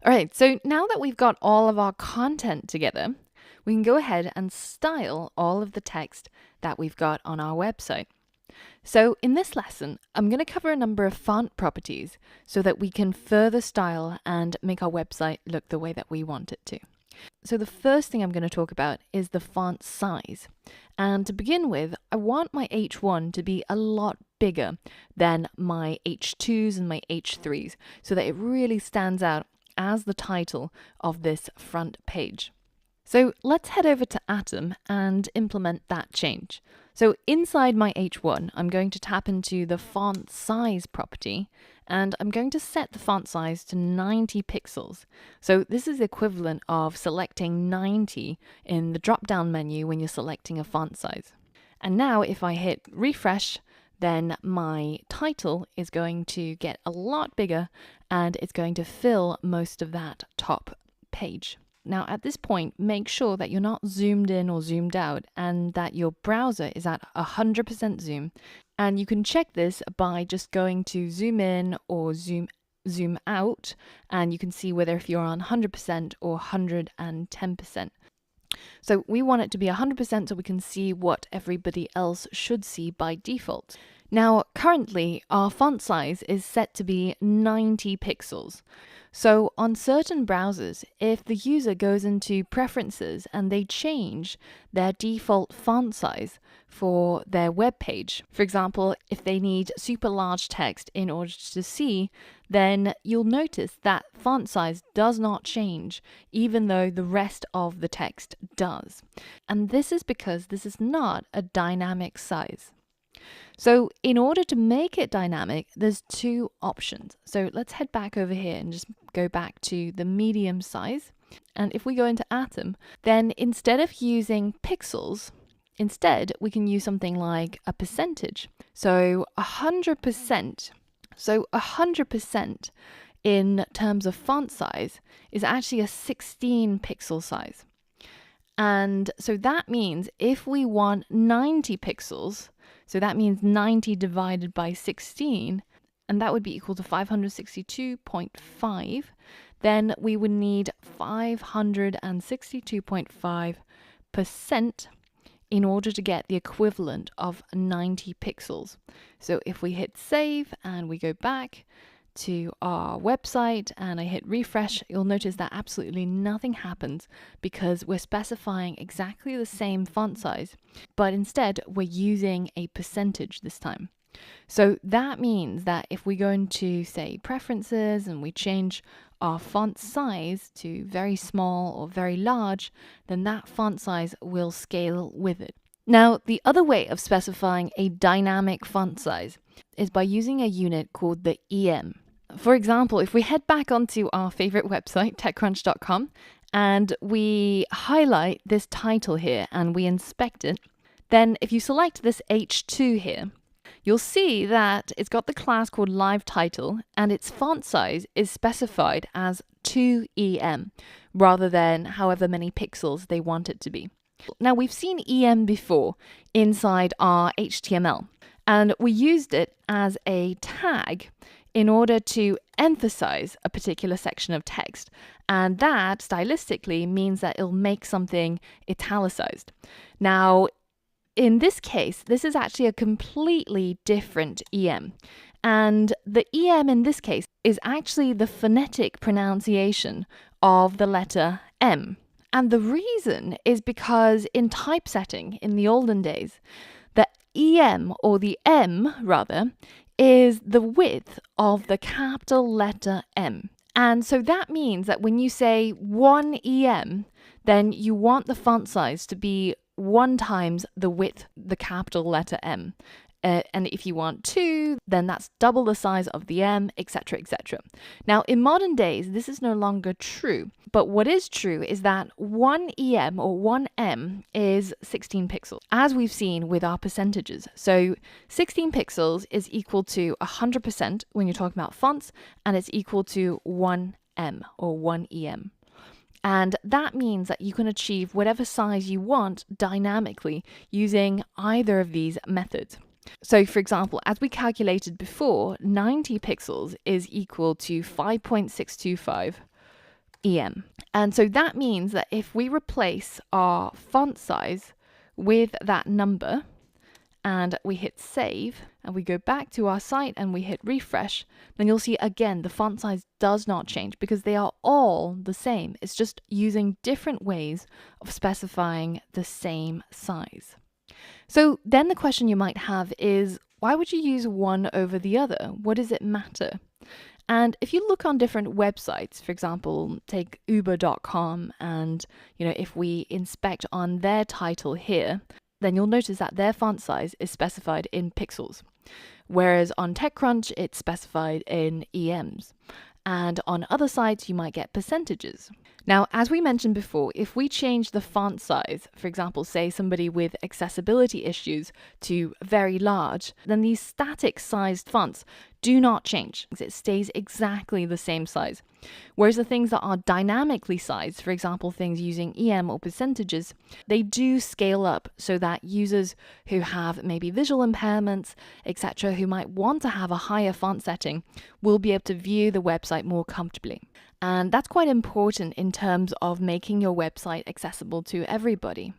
All right, so now that we've got all of our content together, we can go ahead and style all of the text that we've got on our website. So in this lesson, I'm going to cover a number of font properties so that we can further style and make our website look the way that we want it to. So the first thing I'm going to talk about is the font size. And to begin with, I want my H1 to be a lot bigger than my H2s and my H3s so that it really stands out as the title of this front page. So let's head over to Atom and implement that change. So inside my H1, I'm going to tap into the font size property and I'm going to set the font size to 90 pixels. So this is the equivalent of selecting 90 in the drop-down menu when you're selecting a font size. And now if I hit refresh, then my title is going to get a lot bigger and it's going to fill most of that top page. Now at this point, make sure that you're not zoomed in or zoomed out and that your browser is at 100% zoom. And you can check this by just going to zoom in or zoom out, and you can see whether if you're on 100% or 110%. So we want it to be 100% so we can see what everybody else should see by default. Now, currently, our font size is set to be 90 pixels. So on certain browsers, if the user goes into preferences and they change their default font size for their web page, for example, if they need super large text in order to see, then you'll notice that font size does not change, even though the rest of the text does. And this is because this is not a dynamic size. So in order to make it dynamic, there's two options. So let's head back over here and just go back to the medium size. And if we go into Atom, then instead of using pixels, instead we can use something like a percentage. So 100%. So 100% in terms of font size is actually a 16 pixel size. And so that means if we want 90 pixels, so that means 90 divided by 16, and that would be equal to 562.5, then we would need 562.5% in order to get the equivalent of 90 pixels. So if we hit save and we go back to our website and I hit refresh, you'll notice that absolutely nothing happens because we're specifying exactly the same font size, but instead we're using a percentage this time. So that means that if we go into, say, preferences and we change our font size to very small or very large, then that font size will scale with it. Now, the other way of specifying a dynamic font size is by using a unit called the EM. For example, if we head back onto our favorite website, techcrunch.com, and we highlight this title here and we inspect it, then if you select this H2 here, you'll see that it's got the class called live title and its font size is specified as 2EM rather than however many pixels they want it to be. Now, we've seen EM before inside our HTML, and we used it as a tag in order to emphasize a particular section of text. And that stylistically means that it'll make something italicized. Now, in this case, this is actually a completely different EM. And the EM in this case is actually the phonetic pronunciation of the letter M. And the reason is because in typesetting in the olden days, the EM, or the M rather, is the width of the capital letter M. And so that means that when you say 1 EM, then you want the font size to be 1 times the width, the capital letter M. And if you want 2, then that's double the size of the M, etc., etc. Now, in modern days, this is no longer true. But what is true is that 1 EM or 1 M is 16 pixels, as we've seen with our percentages. So 16 pixels is equal to 100% when you're talking about fonts, and it's equal to 1 M or 1 EM. And that means that you can achieve whatever size you want dynamically using either of these methods. So for example, as we calculated before, 90 pixels is equal to 5.625 EM. And so that means that if we replace our font size with that number, and we hit save, and we go back to our site and we hit refresh, then you'll see again the font size does not change because they are all the same. It's just using different ways of specifying the same size. So then the question you might have is, why would you use one over the other? What does it matter? And if you look on different websites, for example, take uber.com, and if we inspect on their title here, then you'll notice that their font size is specified in pixels, whereas on TechCrunch it's specified in EMs. And on other sites you might get percentages. Now, as we mentioned before, if we change the font size, for example, say somebody with accessibility issues, to very large, then these static sized fonts do not change. It stays exactly the same size. Whereas the things that are dynamically sized, for example, things using EM or percentages, they do scale up so that users who have maybe visual impairments, etc., who might want to have a higher font setting, will be able to view the website more comfortably. And that's quite important in terms of making your website accessible to everybody.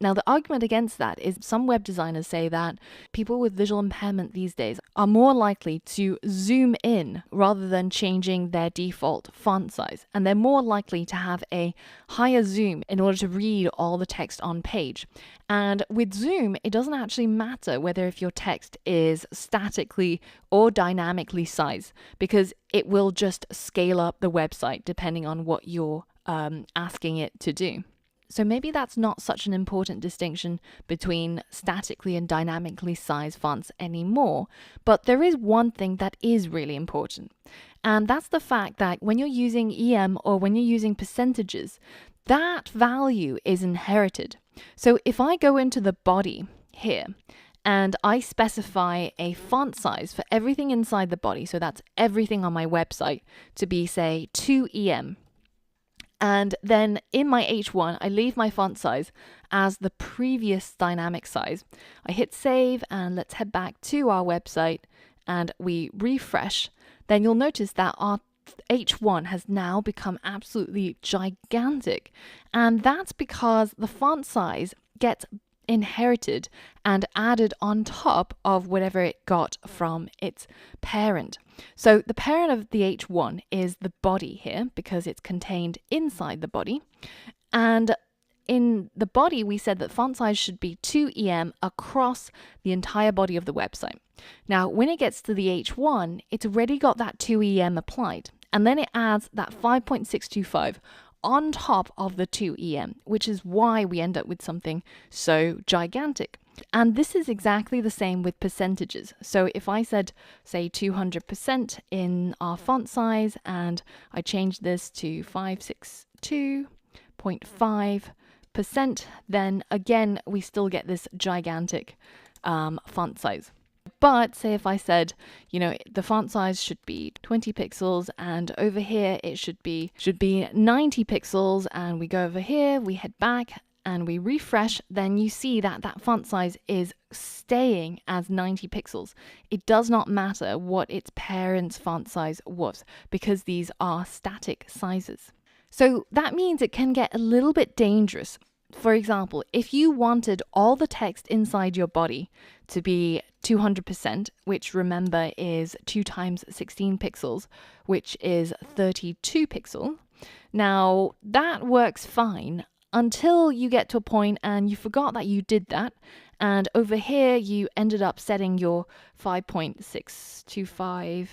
Now, the argument against that is some web designers say that people with visual impairment these days are more likely to zoom in rather than changing their default font size. And they're more likely to have a higher zoom in order to read all the text on page. And with zoom, it doesn't actually matter whether if your text is statically or dynamically sized, because it will just scale up the website depending on what you're asking it to do. So maybe that's not such an important distinction between statically and dynamically sized fonts anymore, but there is one thing that is really important. And that's the fact that when you're using EM or when you're using percentages, that value is inherited. So if I go into the body here and I specify a font size for everything inside the body, so that's everything on my website, to be, say, 2EM, and then in my H1, I leave my font size as the previous dynamic size. I hit save, and let's head back to our website and we refresh. Then you'll notice that our H1 has now become absolutely gigantic. And that's because the font size gets inherited and added on top of whatever it got from its parent. So the parent of the H1 is the body here because it's contained inside the body. And in the body, we said that font size should be 2EM across the entire body of the website. Now, when it gets to the H1, it's already got that 2EM applied. And then it adds that 5.625 on top of the 2EM, which is why we end up with something so gigantic. And this is exactly the same with percentages. So if I said, say, 200% in our font size, and I change this to 562.5%, then again, we still get this gigantic font size. But say if I said, the font size should be 20 pixels, and over here it should be 90 pixels, and we go over here, we head back and we refresh, then you see that that font size is staying as 90 pixels. It does not matter what its parent's font size was, because these are static sizes. So that means it can get a little bit dangerous. For example, if you wanted all the text inside your body to be 200%, which remember is 2 times 16 pixels, which is 32 pixels. Now that works fine until you get to a point and you forgot that you did that. And over here, you ended up setting your 5.625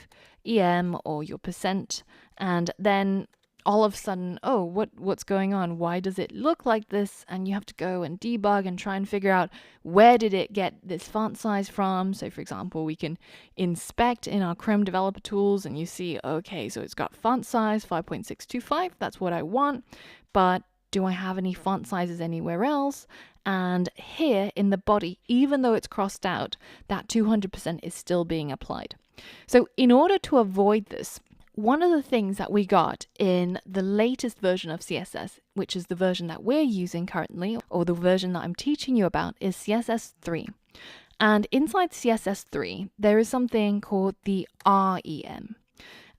EM or your percent. And then all of a sudden, oh, what's going on? Why does it look like this? And you have to go and debug and try and figure out where did it get this font size from. So for example, we can inspect in our Chrome developer tools and you see, okay, so it's got font size 5.625. That's what I want. But do I have any font sizes anywhere else? And here in the body, even though it's crossed out, that 200% is still being applied. So in order to avoid this, one of the things that we got in the latest version of CSS, which is the version that we're using currently, or the version that I'm teaching you about, is CSS 3. And inside CSS 3, there is something called the REM.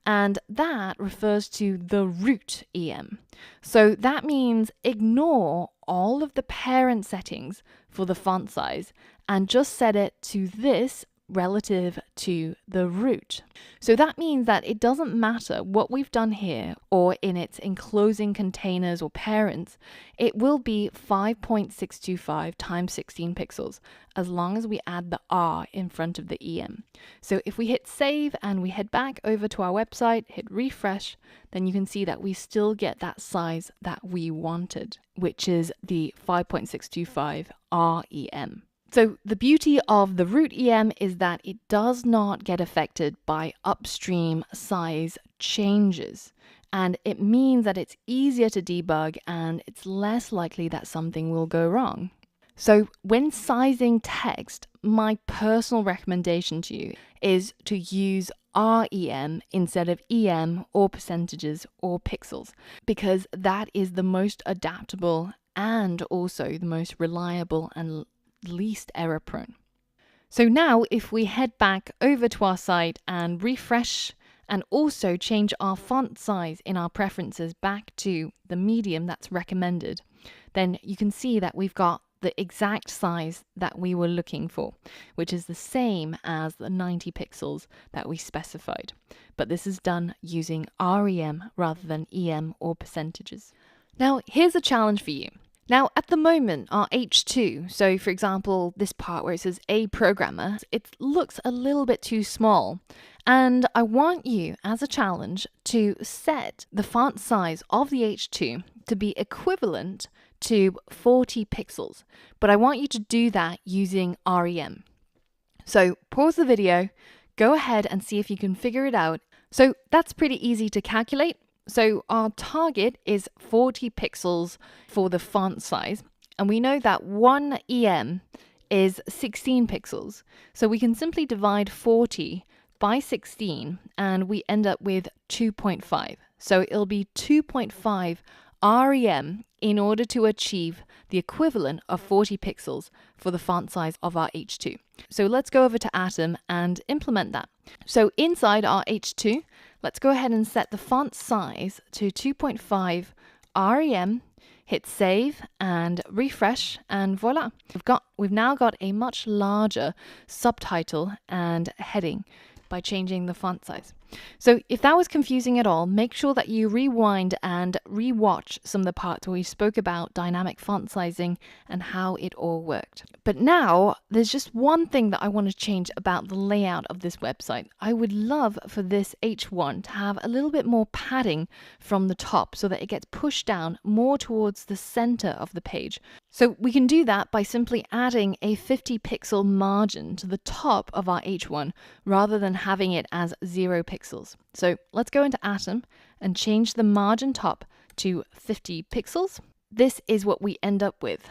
and that refers to the root EM. So that means ignore all of the parent settings for the font size and just set it to this relative to the root. So that means that it doesn't matter what we've done here or in its enclosing containers or parents, it will be 5.625 times 16 pixels as long as we add the R in front of the EM. So if we hit save and we head back over to our website, hit refresh, then you can see that we still get that size that we wanted, which is the 5.625 REM. So the beauty of the root EM is that it does not get affected by upstream size changes. And it means that it's easier to debug and it's less likely that something will go wrong. So when sizing text, my personal recommendation to you is to use REM instead of EM or percentages or pixels, because that is the most adaptable and also the most reliable and least error prone. So now if we head back over to our site and refresh and also change our font size in our preferences back to the medium that's recommended, then you can see that we've got the exact size that we were looking for, which is the same as the 90 pixels that we specified. But this is done using REM rather than EM or percentages. Now, here's a challenge for you. Now, at the moment, our H2, so for example, this part where it says a programmer, it looks a little bit too small. And I want you, as a challenge, to set the font size of the H2 to be equivalent to 40 pixels. But I want you to do that using REM. So pause the video, go ahead and see if you can figure it out. So that's pretty easy to calculate. So our target is 40 pixels for the font size, and we know that 1 EM is 16 pixels. So we can simply divide 40 by 16 and we end up with 2.5. So it'll be 2.5 REM in order to achieve the equivalent of 40 pixels for the font size of our H2. So let's go over to Atom and implement that. So inside our H2, let's go ahead and set the font size to 2.5 REM, hit save and refresh, and voila. We've now got a much larger subtitle and heading by changing the font size. So if that was confusing at all, make sure that you rewind and rewatch some of the parts where we spoke about dynamic font sizing and how it all worked. But now there's just one thing that I want to change about the layout of this website. I would love for this H1 to have a little bit more padding from the top so that it gets pushed down more towards the center of the page. So we can do that by simply adding a 50 pixel margin to the top of our H1 rather than having it as 0 pixels. So let's go into Atom and change the margin top to 50 pixels. This is what we end up with.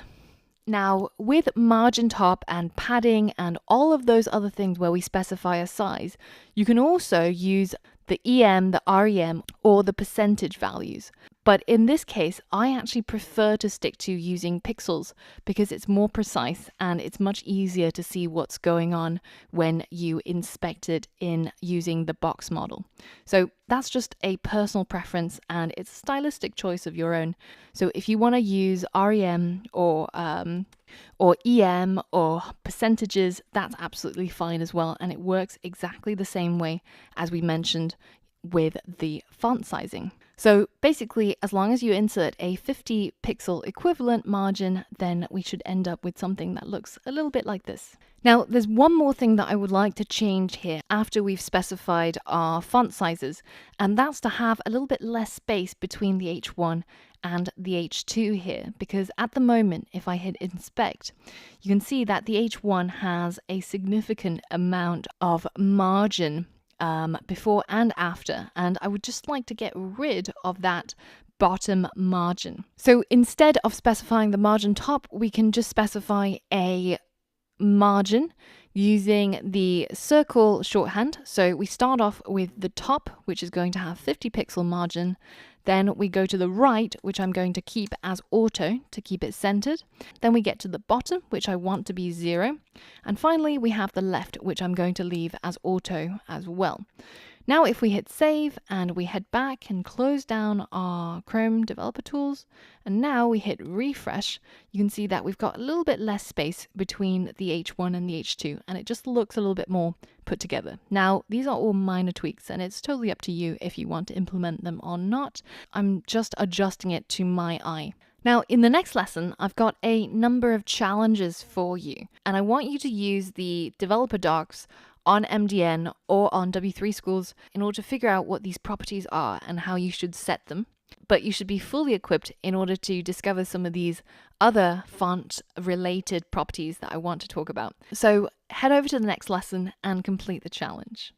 Now, with margin top and padding and all of those other things where we specify a size, you can also use the EM, the REM, or the percentage values. But in this case, I actually prefer to stick to using pixels because it's more precise and it's much easier to see what's going on when you inspect it in using the box model. So that's just a personal preference and it's a stylistic choice of your own. So if you want to use REM or EM or percentages, that's absolutely fine as well. And it works exactly the same way as we mentioned with the font sizing. So basically, as long as you insert a 50 pixel equivalent margin, then we should end up with something that looks a little bit like this. Now, there's one more thing that I would like to change here after we've specified our font sizes, and that's to have a little bit less space between the H1 and the H2 here, because at the moment, if I hit inspect, you can see that the H1 has a significant amount of margin before and after, and I would just like to get rid of that bottom margin. So instead of specifying the margin top, we can just specify a margin using the circle shorthand. So we start off with the top, which is going to have 50 pixel margin. Then we go to the right, which I'm going to keep as auto to keep it centered. Then we get to the bottom, which I want to be 0. And finally, we have the left, which I'm going to leave as auto as well. Now if we hit save and we head back and close down our Chrome developer tools, and now we hit refresh, you can see that we've got a little bit less space between the H1 and the H2, and it just looks a little bit more put together. Now these are all minor tweaks, and it's totally up to you if you want to implement them or not. I'm just adjusting it to my eye. Now, in the next lesson, I've got a number of challenges for you, and I want you to use the developer docs on MDN or on W3 Schools in order to figure out what these properties are and how you should set them. But you should be fully equipped in order to discover some of these other font-related properties that I want to talk about. So head over to the next lesson and complete the challenge.